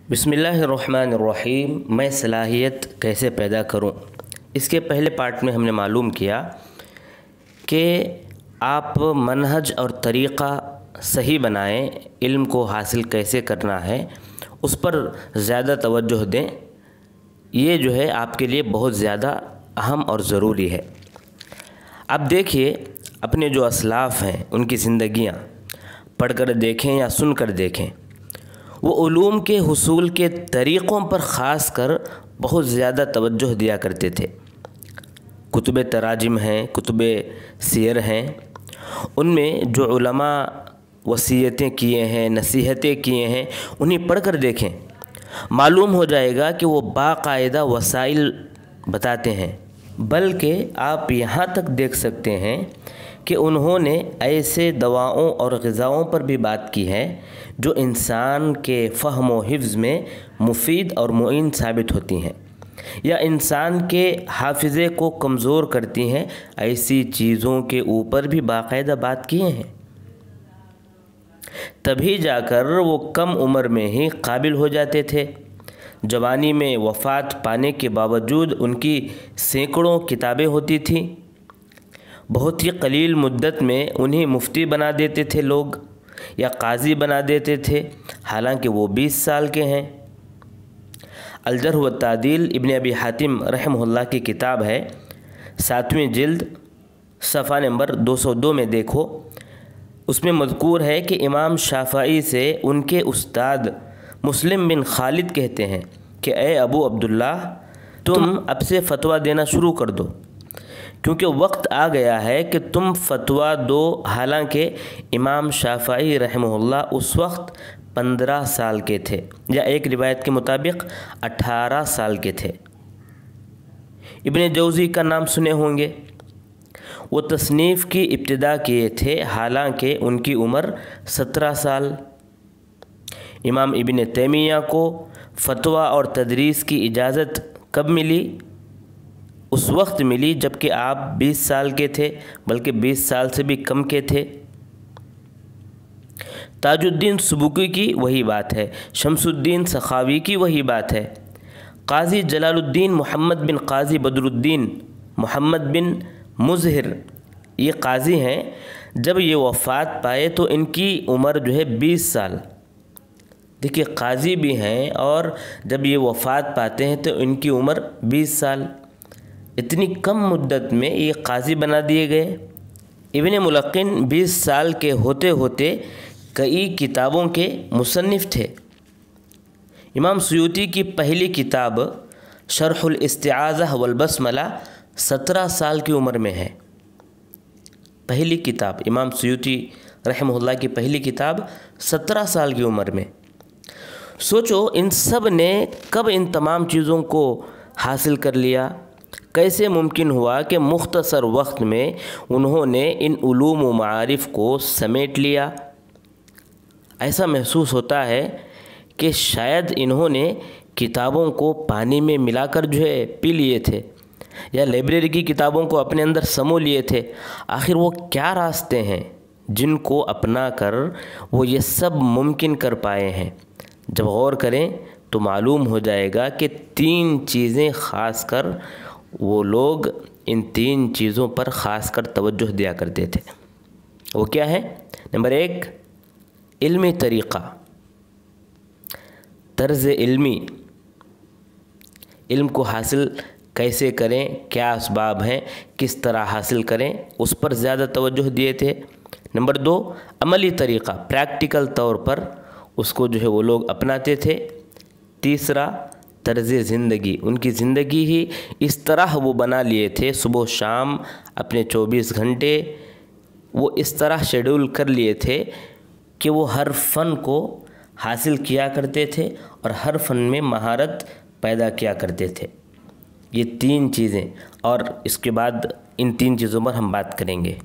बिस्मिल्लाहिर्रहमानिर्रहीम। मैं सलाहियत कैसे पैदा करूं, इसके पहले पार्ट में हमने मालूम किया कि आप मनहज और तरीक़ा सही बनाएं, इल्म को हासिल कैसे करना है उस पर ज़्यादा तवज्जो दें। ये जो है आपके लिए बहुत ज़्यादा अहम और ज़रूरी है। अब देखिए, अपने जो असलाफ़ हैं उनकी ज़िंदगियाँ पढ़कर देखें या सुनकर देखें, वो उलूम के हुसूल के तरीक़ों पर ख़ास कर बहुत ज़्यादा तवज्जो दिया करते थे। कुतुब तराजिम हैं, कुतुब सियर हैं, उनमें जो उलमा वसीयतें किए हैं, नसीहतें किए हैं, उन्हें पढ़कर देखें। मालूम हो जाएगा कि वो बाकायदा वसाइल बताते हैं, बल्कि आप यहाँ तक देख सकते हैं कि उन्होंने ऐसे दवाओं और ग़िज़ाओं पर भी बात की है जो इंसान के फ़हम व हिफ्ज़ में मुफीद और मुइन साबित होती हैं या इंसान के हाफिज़े को कमज़ोर करती हैं। ऐसी चीज़ों के ऊपर भी बाकायदा बात किए हैं, तभी जाकर वो कम उम्र में ही काबिल हो जाते थे। जवानी में वफ़ात पाने के बावजूद उनकी सैकड़ों किताबें होती थीं। बहुत ही कलील मुद्दत में उन्हें मुफ्ती बना देते थे लोग या काजी बना देते थे, हालांकि वो 20 साल के हैं। अल-जर्ह व तादील इब्न अबी हातिम रहमहुल्लाह की किताब है, 7वीं जिल्द, सफ़ा नंबर 202 में देखो। उसमें मज़कूर है कि इमाम शाफ़ई से उनके उस्ताद मुस्लिम बिन खालिद कहते हैं कि ए अबू अब्दुल्ला, तुम अब से फ़तवा देना शुरू कर दो, क्योंकि वक्त आ गया है कि तुम फ़तवा दो। हालांकि इमाम शाफ़ई रहमहुल्लाह उस वक्त 15 साल के थे, या एक रिवायत के मुताबिक 18 साल के थे। इब्न जौज़ी का नाम सुने होंगे, वो तसनीफ़ की इब्तिदा किए थे, हालांकि उनकी उम्र 17 साल। इमाम इब्न तैमिया को फ़तवा और तदरीस की इजाज़त कब मिली? उस वक्त मिली जबकि आप 20 साल के थे, बल्कि 20 साल से भी कम के थे। ताजुद्दीन सुबुकी की वही बात है, शमसुद्दीन सखावी की वही बात है। काजी जलालुद्दीन मोहम्मद बिन काजी बदरुद्दीन मोहम्मद बिन मुज़हिर, ये काजी हैं, जब ये वफ़ात पाए तो इनकी उम्र जो है 20 साल। देखिए, काजी भी हैं और जब ये वफ़ात पाते हैं तो इनकी उम्र 20 साल। इतनी कम मुद्दत में ये काजी बना दिए गए। इब्न मुलक्किन 20 साल के होते होते कई किताबों के मुसन्निफ़ थे। इमाम सुयूती की पहली किताब शरहुल इस्तिआज़ा वल बस्मला 17 साल की उम्र में है। पहली किताब इमाम सुयूती रहमहुल्लाह की पहली किताब 17 साल की उम्र में। सोचो, इन सब ने कब इन तमाम चीज़ों को हासिल कर लिया? कैसे मुमकिन हुआ कि मुख्तसर वक्त में उन्होंने इन उलूम व मारिफ़ को समेट लिया? ऐसा महसूस होता है कि शायद इन्होंने किताबों को पानी में मिलाकर जो है पी लिए थे, या लाइब्रेरी की किताबों को अपने अंदर समो लिए थे। आखिर वो क्या रास्ते हैं जिनको अपना कर वो ये सब मुमकिन कर पाए हैं? जब गौर करें तो मालूम हो जाएगा कि 3 चीज़ें ख़ास कर वो लोग इन 3 चीज़ों पर ख़ास कर तवज्जो दिया करते थे। वो क्या है? नंबर 1, इल्मी तरीक़ा, तर्ज़ इल्मी। इल्म को हासिल कैसे करें, क्या असबाब हैं, किस तरह हासिल करें, उस पर ज़्यादा तवज्जो दिए थे। नंबर 2, अमली तरीक़ा, प्रैक्टिकल तौर पर उसको जो है वो लोग अपनाते थे। तीसरा, तर्ज़ ज़िंदगी, उनकी ज़िंदगी ही इस तरह वो बना लिए थे, सुबह शाम अपने 24 घंटे वो इस तरह शेड्यूल कर लिए थे कि वो हर फ़न को हासिल किया करते थे और हर फ़न में महारत पैदा किया करते थे। ये 3 चीज़ें, और इसके बाद इन 3 चीज़ों पर हम बात करेंगे।